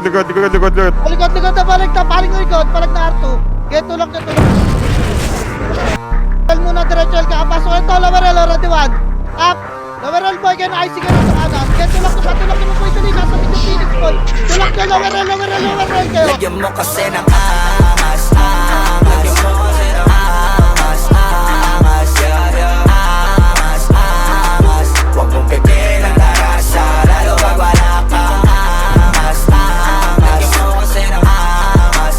likod. Likod na balik na, paling na likod, palag na R2. Tulak. Tell muna diretso ka, pasok ito, Lamarel, ready one. Up, Lamarel boy, ganyan, IC ganyan sa kanan. Tulak mo boy, tuloy, nasa midyo Phoenix boy. Tulak na, Lamarel kayo. Lagyan mo kasi ng angas, lagyan mo kasi ng angas, angas. Huwag mong pipin ang tarasa, lalo pag wala kang angas, lagyan mo kasi ng angas,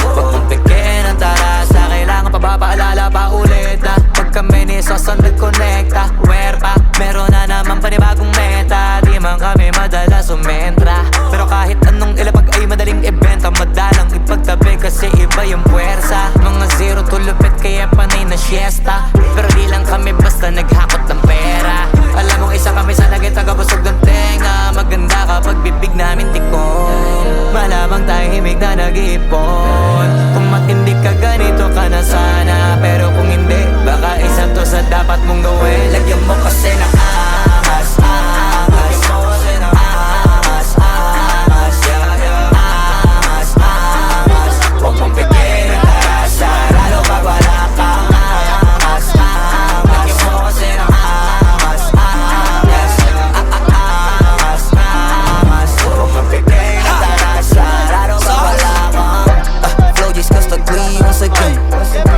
huwag mong pipin ang tarasa, kailangan pa ba paalala pa ulit na pag kami ni Sosandad Connecta, where pa, meron na naman panibagong meta. Di man kami madalas sumentra, pero kahit anong ilapag ay madaling ibenta. Madalang ipagtabi kasi iba yung puwersa. Mga zero tulupit kaya panay na siesta, pero di lang kami basta naghakot ng pera. Alam mong isa kami sa naging tagabusog ng tenga. Maganda kapag bibig namin tikong, malamang tahimik na nag-iipon. Kung matindi ka ganito ka na sana, pero kung hindi, baka isa to sa dapat mong gawin. Lagyan mo kasi ng angas, lagyan mo kasi ng angas, angas. Huwag mong pipin ang tarasa, lalo pag wala kang angas, lagyan mo kasi ng angas, angas. Huwag mong pipin ang tarasa, lalo pag wala kang flow just cause once again.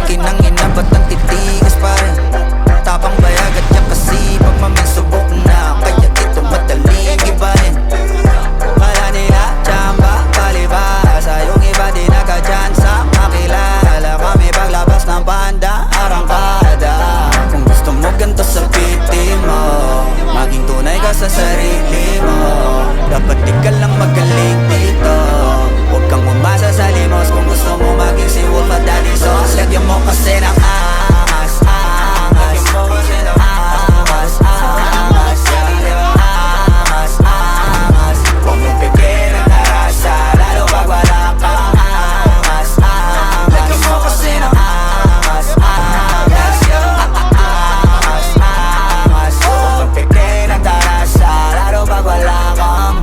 Kinangin na ba't ang titigas pa rin? Tapang bayag at yan kasi pag maminsubok na, kaya ito madaling ibahin. Kala nila tsamba, palibasa, yung iba di nagadyan sa makilala. Kami paglabas ng banda, arangkada. Kung gusto mo ganito sa piti mo, maging tunay ka sa sarili mo. Dapat di ka lang magaling dito, huwag kang umasa sa limos. Kung gusto mo maging si Wolf at Daddy Sauce, lagyan mo kasi ng angas, lagyan mo kasi ng angas, angas. Huwag mong pipin ang tarasa, lalo pag wala kang angas, lagyan mo kasi ng angas, angas. Huwag mong pipin ang tarasa, lalo pag wala kang.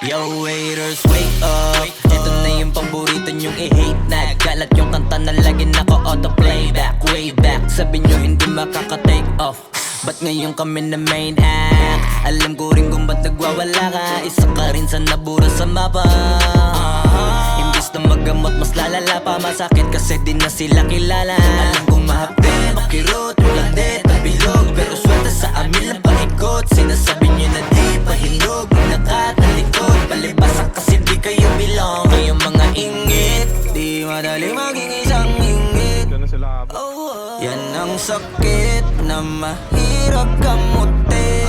Yo waiters, wake up. Ito na yung paborito nyong i-hate na. Galat yung kanta na lagi naka-auto-playback. Way back, sabi nyo hindi makaka-take off. Ba't ngayon kami na main act? Alam ko rin kung ba't nagwawala ka. Isa ka rin sa nabura sa mapa. Imbis na magamot mas lalala pa. Masakit kasi di na sila kilala. Alam kong mahapde, makirot, walang det at bilog, pero swerte sa amin lang paikot. Sinasabi nyo na di pahinog, nakatalikod, palibasa kasi di kayo belong. Kayong mga ingit, di madali maging isang ingit. Yan ang sakit na mahirap kamutin,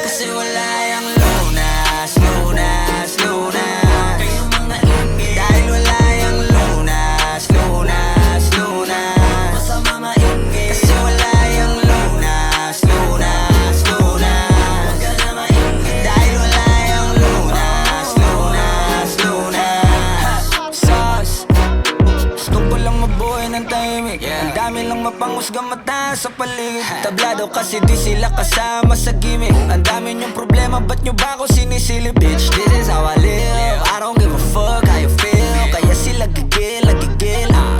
kasi wala yung lunas, lunas, lunas. Kayong mga ingit, dahil wala yung lunas, lunas, lunas. Masama maingit, kasi wala yung lunas, lunas, lunas. Huwag ka na maingit, dahil wala yung lunas, lunas, lunas. Sauce, gusto ko lang mabuhay ng tahimik. Ang dami lang mapanghusgang mata sa paligid. Tablado kasi di sila kasama sa gimmick. Ang dami niyong problema, ba't nyo ba ako sinisilip? Bitch, this is how I live. I don't give a fuck how you feel. Kaya sila gigil.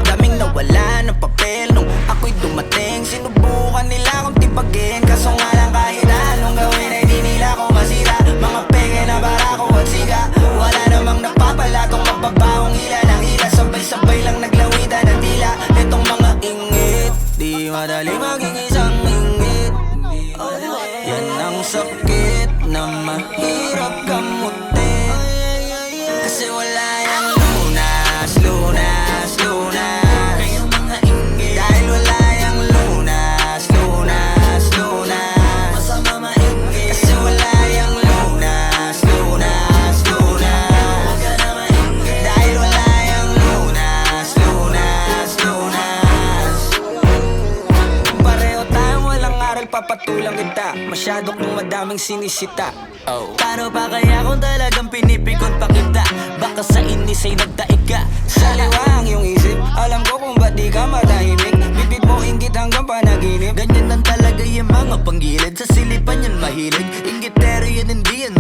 Daming nawala ng papel nung ako'y dumating. Sinubukan nila akong tipagin, kaso nga lang kahit anong gawin ay di nila ako masira. Mga penge na barako at siga, wala namang napapala tong magbabawang hila ng hila. Sabay-sabay lang naglawitan ng dila. Itong mga ingit, di madali maging isang ingit. Yan ang sakit na mahirap kamutin, kasi wala yung lunas, lunas, lunas. Kayong mga ingit, dahil wala yung lunas, lunas, lunas. Masama maingit, kasi wala yung lunas, lunas, lunas. Huwag ka na maingit, dahil wala yung pagpapatulang kita. Masyado kong madaming sinisita. Paano pa kaya kung talagang pinipikon pa kita? Baka sa inis ay nagdaig ka. Saliwa ang iyong isip, alam ko kung ba't di ka matahimik. Bibig mo inggit hanggang panaginip. Ganyan lang talaga yung mga panggilid. Sa silipan yan mahilig. Inggitero yan hindi yan